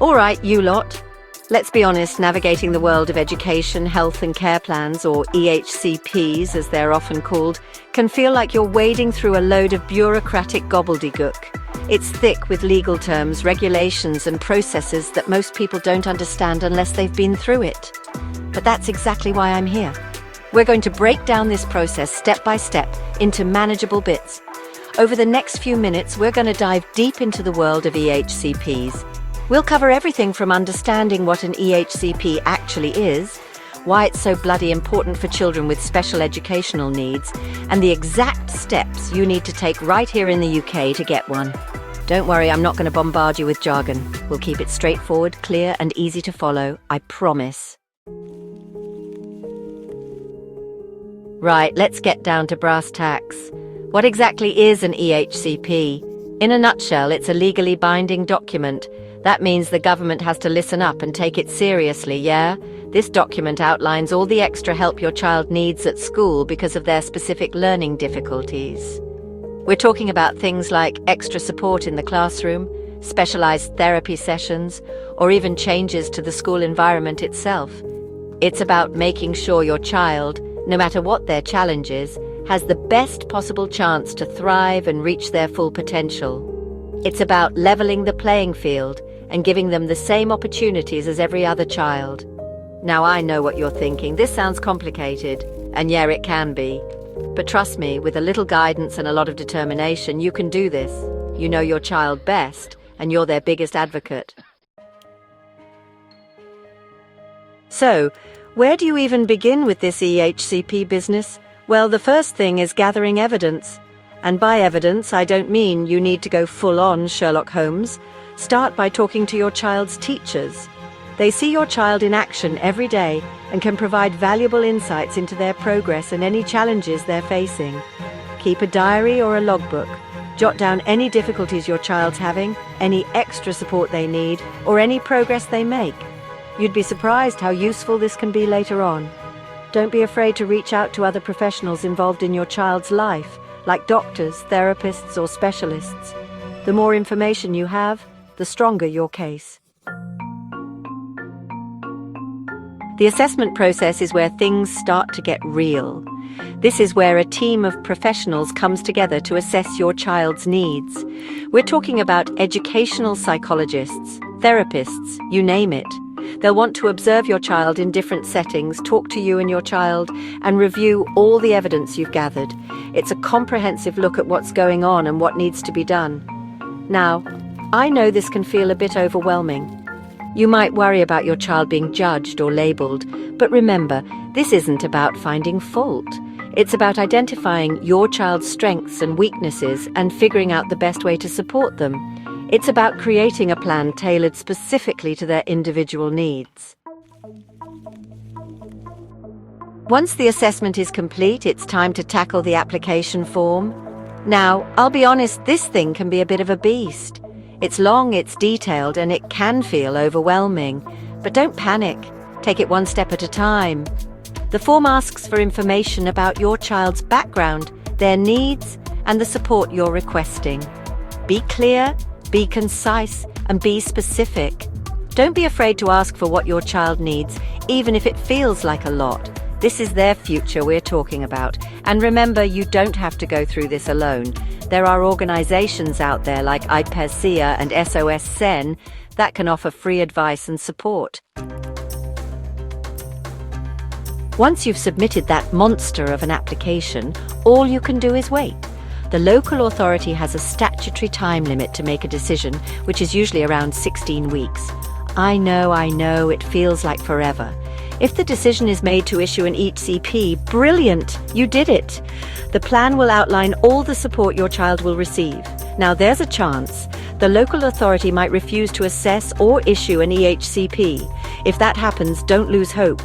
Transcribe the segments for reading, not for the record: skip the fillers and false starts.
All right, you lot. Let's be honest, navigating the world of education, health and care plans, or EHCPs as they're often called, can feel like you're wading through a load of bureaucratic gobbledygook. It's thick with legal terms, regulations and processes that most people don't understand unless they've been through it. But that's exactly why I'm here. We're going to break down this process step by step into manageable bits. Over the next few minutes, we're going to dive deep into the world of EHCPs. We'll cover everything from understanding what an EHCP actually is, why it's so bloody important for children with special educational needs, and the exact steps you need to take right here in the UK to get one. Don't worry, I'm not going to bombard you with jargon. We'll keep it straightforward, clear, and easy to follow, I promise. Right, let's get down to brass tacks. What exactly is an EHCP? In a nutshell, it's a legally binding document. That means the government has to listen up and take it seriously, yeah? This document outlines all the extra help your child needs at school because of their specific learning difficulties. We're talking about things like extra support in the classroom, specialized therapy sessions, or even changes to the school environment itself. It's about making sure your child, no matter what their challenge is, has the best possible chance to thrive and reach their full potential. It's about leveling the playing field and giving them the same opportunities as every other child. Now I know what you're thinking. This sounds complicated, and yeah, it can be. But trust me, with a little guidance and a lot of determination, you can do this. You know your child best, and you're their biggest advocate. So, where do you even begin with this EHCP business? Well, the first thing is gathering evidence. And by evidence, I don't mean you need to go full-on Sherlock Holmes. Start by talking to your child's teachers. They see your child in action every day and can provide valuable insights into their progress and any challenges they're facing. Keep a diary or a logbook. Jot down any difficulties your child's having, any extra support they need, or any progress they make. You'd be surprised how useful this can be later on. Don't be afraid to reach out to other professionals involved in your child's life, like doctors, therapists, or specialists. The more information you have, the stronger your case. The assessment process is where things start to get real. This is where a team of professionals comes together to assess your child's needs. We're talking about educational psychologists, therapists, you name it. They'll want to observe your child in different settings, talk to you and your child, and review all the evidence you've gathered. It's a comprehensive look at what's going on and what needs to be done. Now, I know this can feel a bit overwhelming. You might worry about your child being judged or labelled, but remember, this isn't about finding fault. It's about identifying your child's strengths and weaknesses and figuring out the best way to support them. It's about creating a plan tailored specifically to their individual needs. Once the assessment is complete, it's time to tackle the application form. Now, I'll be honest, this thing can be a bit of a beast. It's long, it's detailed, and it can feel overwhelming. But don't panic. Take it one step at a time. The form asks for information about your child's background, their needs, and the support you're requesting. Be clear, be concise, and be specific. Don't be afraid to ask for what your child needs, even if it feels like a lot. This is their future we're talking about. And remember, you don't have to go through this alone. There are organizations out there like IPESIA and SOS SEN that can offer free advice and support. Once you've submitted that monster of an application, all you can do is wait. The local authority has a statutory time limit to make a decision, which is usually around 16 weeks. I know, it feels like forever. If the decision is made to issue an EHCP, brilliant, you did it. The plan will outline all the support your child will receive. Now there's a chance. The local authority might refuse to assess or issue an EHCP. If that happens, don't lose hope.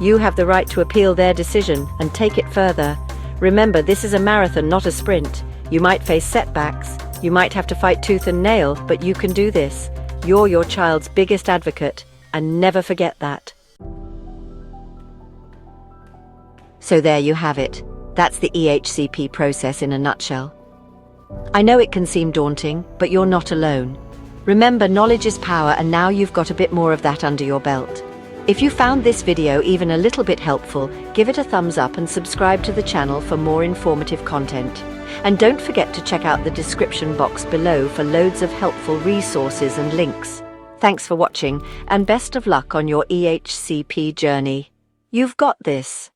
You have the right to appeal their decision and take it further. Remember, this is a marathon, not a sprint. You might face setbacks. You might have to fight tooth and nail, but you can do this. You're your child's biggest advocate, and never forget that. So there you have it. That's the EHCP process in a nutshell. I know it can seem daunting, but you're not alone. Remember, knowledge is power, and now you've got a bit more of that under your belt. If you found this video even a little bit helpful, give it a thumbs up and subscribe to the channel for more informative content. And don't forget to check out the description box below for loads of helpful resources and links. Thanks for watching, and best of luck on your EHCP journey. You've got this.